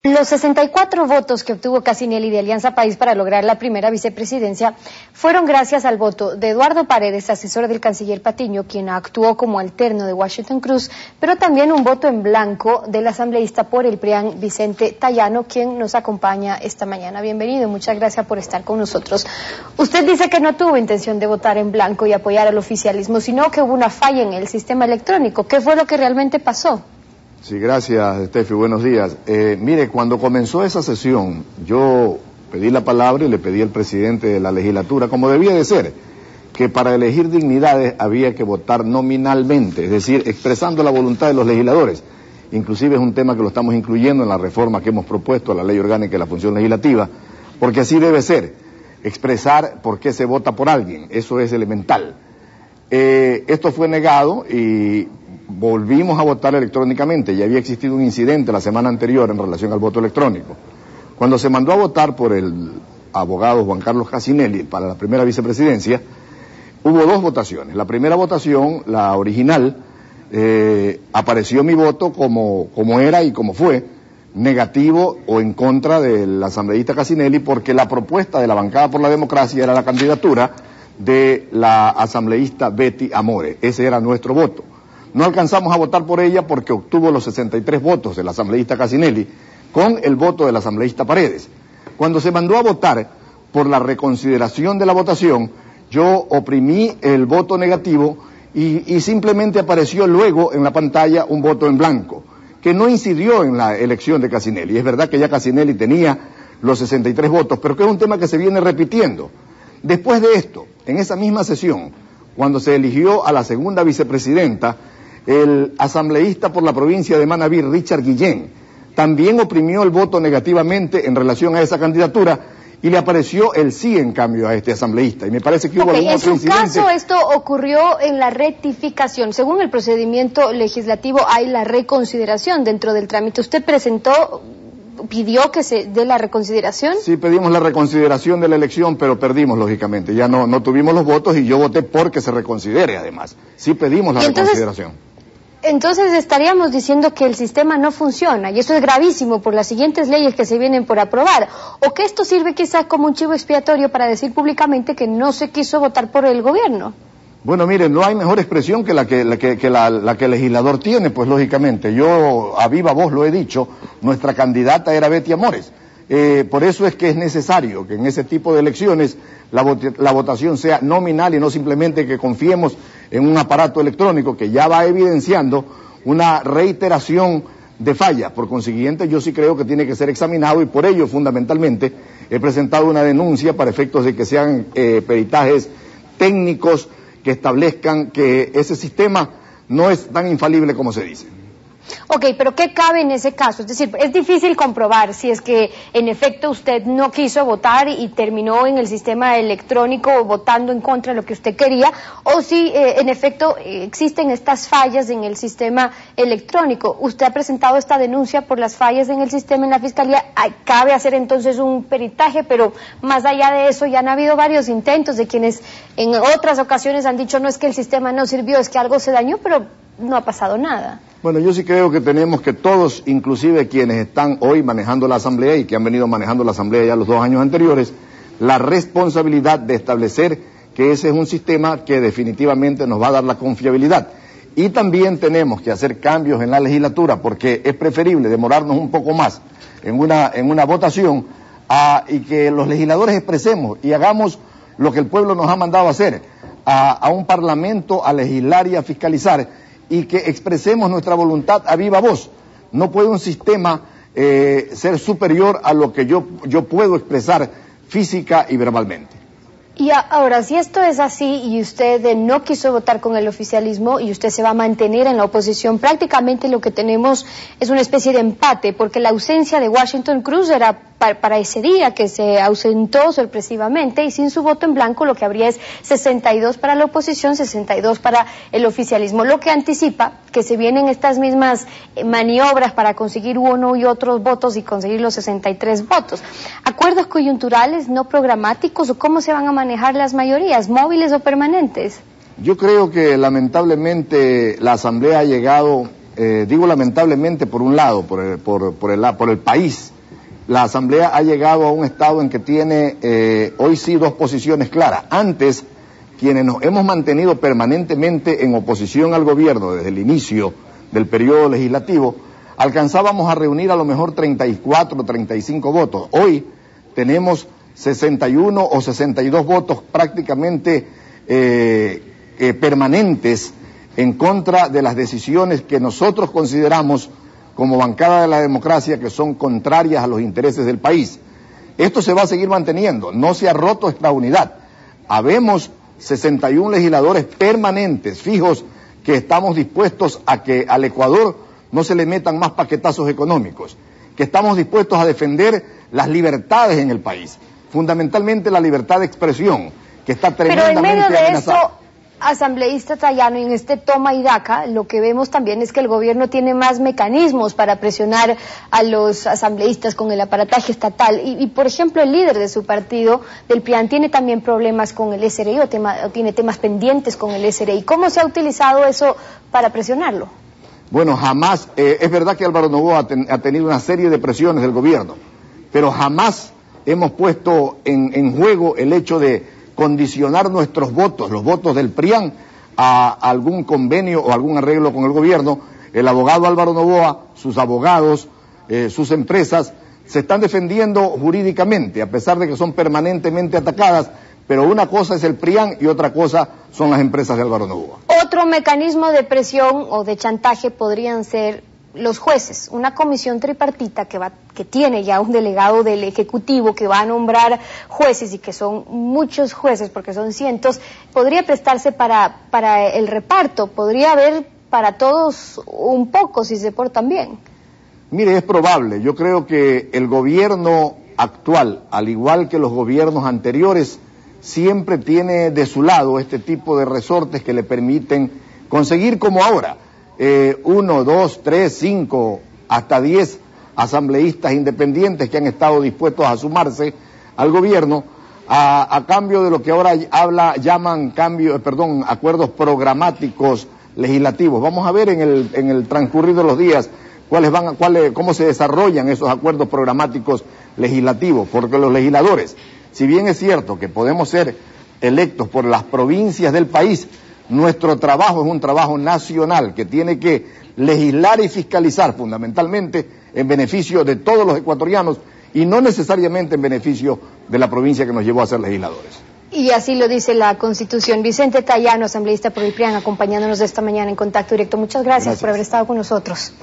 Los 64 votos que obtuvo Cassinelli de Alianza País para lograr la primera vicepresidencia fueron gracias al voto de Eduardo Paredes, asesor del canciller Patiño, quien actuó como alterno de Washington Cruz, pero también un voto en blanco del asambleísta por el PRIAN Vicente Tayano, quien nos acompaña esta mañana. Bienvenido, muchas gracias por estar con nosotros. Usted dice que no tuvo intención de votar en blanco y apoyar al oficialismo, sino que hubo una falla en el sistema electrónico. ¿Qué fue lo que realmente pasó? Sí, gracias, Steffi, buenos días. Mire, cuando comenzó esa sesión, yo pedí la palabra y le pedí al presidente de la legislatura, como debía de ser, que para elegir dignidades había que votar nominalmente, es decir, expresando la voluntad de los legisladores. Inclusive es un tema que lo estamos incluyendo en la reforma que hemos propuesto a la Ley Orgánica de la Función Legislativa, porque así debe ser, expresar por qué se vota por alguien, eso es elemental. Esto fue negado y volvimos a votar electrónicamente. Ya había existido un incidente la semana anterior en relación al voto electrónico. Cuando se mandó a votar por el abogado Juan Carlos Cassinelli para la primera vicepresidencia, hubo dos votaciones. La primera votación, la original, apareció mi voto como era y como fue, negativo o en contra del asambleísta Cassinelli, porque la propuesta de la bancada por la democracia era la candidatura de la asambleísta Betty Amore. Ese era nuestro voto. No alcanzamos a votar por ella porque obtuvo los 63 votos del asambleísta Cassinelli con el voto del asambleísta Paredes. Cuando se mandó a votar por la reconsideración de la votación, yo oprimí el voto negativo y simplemente apareció luego en la pantalla un voto en blanco, que no incidió en la elección de Cassinelli. Es verdad que ya Cassinelli tenía los 63 votos, pero que es un tema que se viene repitiendo. Después de esto, en esa misma sesión, cuando se eligió a la segunda vicepresidenta, el asambleísta por la provincia de Manabí, Richard Guillén, también oprimió el voto negativamente en relación a esa candidatura y le apareció el sí, en cambio, a este asambleísta. Y me parece que hubo algún otro incidente. En su caso, esto ocurrió en la rectificación. Según el procedimiento legislativo, hay la reconsideración dentro del trámite. ¿Usted pidió que se dé la reconsideración? Sí, pedimos la reconsideración de la elección, pero perdimos, lógicamente. Ya no tuvimos los votos y yo voté porque se reconsidere, además. Sí pedimos la reconsideración. Entonces estaríamos diciendo que el sistema no funciona, y eso es gravísimo por las siguientes leyes que se vienen por aprobar, o que esto sirve quizás como un chivo expiatorio para decir públicamente que no se quiso votar por el gobierno. Bueno, miren, no hay mejor expresión que la que el legislador tiene, pues lógicamente. Yo a viva voz lo he dicho, nuestra candidata era Betty Amores. Por eso es que es necesario que en ese tipo de elecciones la votación sea nominal y no simplemente que confiemos en un aparato electrónico que ya va evidenciando una reiteración de fallas. Por consiguiente, yo sí creo que tiene que ser examinado y por ello, fundamentalmente, he presentado una denuncia para efectos de que sean peritajes técnicos que establezcan que ese sistema no es tan infalible como se dice. Ok, pero ¿qué cabe en ese caso? Es decir, es difícil comprobar si es que en efecto usted no quiso votar y terminó en el sistema electrónico votando en contra de lo que usted quería, o si en efecto existen estas fallas en el sistema electrónico. Usted ha presentado esta denuncia por las fallas en el sistema en la Fiscalía. Cabe hacer entonces un peritaje, pero más allá de eso ya han habido varios intentos de quienes en otras ocasiones han dicho no es que el sistema no sirvió, es que algo se dañó, pero no ha pasado nada. Bueno, yo sí creo que tenemos que todos, inclusive quienes están hoy manejando la Asamblea y que han venido manejando la Asamblea ya los 2 años anteriores, la responsabilidad de establecer que ese es un sistema que definitivamente nos va a dar la confiabilidad. Y también tenemos que hacer cambios en la legislatura, porque es preferible demorarnos un poco más en una votación y que los legisladores expresemos y hagamos lo que el pueblo nos ha mandado a hacer, a un parlamento a legislar y a fiscalizar, y que expresemos nuestra voluntad a viva voz. No puede un sistema ser superior a lo que yo puedo expresar física y verbalmente. Y ahora, si esto es así y usted no quiso votar con el oficialismo y usted se va a mantener en la oposición, prácticamente lo que tenemos es una especie de empate, porque la ausencia de Washington Cruz era para ese día, que se ausentó sorpresivamente, y sin su voto en blanco lo que habría es 62 para la oposición, 62 para el oficialismo, lo que anticipa que se vienen estas mismas maniobras para conseguir uno y otros votos y conseguir los 63 votos. ¿Acuerdos coyunturales, no programáticos, o cómo se van a manejar las mayorías, móviles o permanentes? Yo creo que lamentablemente la Asamblea ha llegado, digo lamentablemente por un lado, por el país, la Asamblea ha llegado a un estado en que tiene hoy sí dos posiciones claras. Antes, quienes nos hemos mantenido permanentemente en oposición al gobierno desde el inicio del periodo legislativo, alcanzábamos a reunir a lo mejor 34 o 35 votos. Hoy tenemos 61 o 62 votos prácticamente permanentes en contra de las decisiones que nosotros consideramos como bancada de la democracia que son contrarias a los intereses del país. Esto se va a seguir manteniendo, no se ha roto esta unidad. Habemos 61 legisladores permanentes, fijos, que estamos dispuestos a que al Ecuador no se le metan más paquetazos económicos, que estamos dispuestos a defender las libertades en el país, fundamentalmente la libertad de expresión, que está tremendamente amenazada. Pero en medio de amenazada. eso, asambleísta Trayano, en este toma y daca, lo que vemos también es que el gobierno tiene más mecanismos para presionar a los asambleístas con el aparataje estatal. Y por ejemplo, el líder de su partido, del PRIAN, tiene también problemas con el SRI o tiene temas pendientes con el SRI. ¿Cómo se ha utilizado eso para presionarlo? Bueno, jamás, es verdad que Álvaro Noboa ha tenido una serie de presiones del gobierno, pero jamás hemos puesto en juego el hecho de condicionar nuestros votos, los votos del PRIAN, a algún convenio o algún arreglo con el gobierno. El abogado Álvaro Noboa, sus abogados, sus empresas, se están defendiendo jurídicamente, a pesar de que son permanentemente atacadas, pero una cosa es el PRIAN y otra cosa son las empresas de Álvaro Noboa. Otro mecanismo de presión o de chantaje podrían ser los jueces, una comisión tripartita que tiene ya un delegado del Ejecutivo que va a nombrar jueces y que son muchos jueces porque son cientos, podría prestarse para el reparto, podría haber para todos un poco si se portan bien. Mire, es probable, yo creo que el gobierno actual, al igual que los gobiernos anteriores, siempre tiene de su lado este tipo de resortes que le permiten conseguir como ahora 1, 2, 3, 5, hasta 10 asambleístas independientes que han estado dispuestos a sumarse al gobierno a cambio de lo que ahora llaman acuerdos programáticos legislativos. Vamos a ver en el transcurrir de los días cómo se desarrollan esos acuerdos programáticos legislativos, porque los legisladores, si bien es cierto que podemos ser electos por las provincias del país, nuestro trabajo es un trabajo nacional que tiene que legislar y fiscalizar fundamentalmente en beneficio de todos los ecuatorianos y no necesariamente en beneficio de la provincia que nos llevó a ser legisladores. Y así lo dice la Constitución. Vicente Trayano, asambleísta por el PRIAN, acompañándonos esta mañana en Contacto Directo. Muchas gracias por haber estado con nosotros.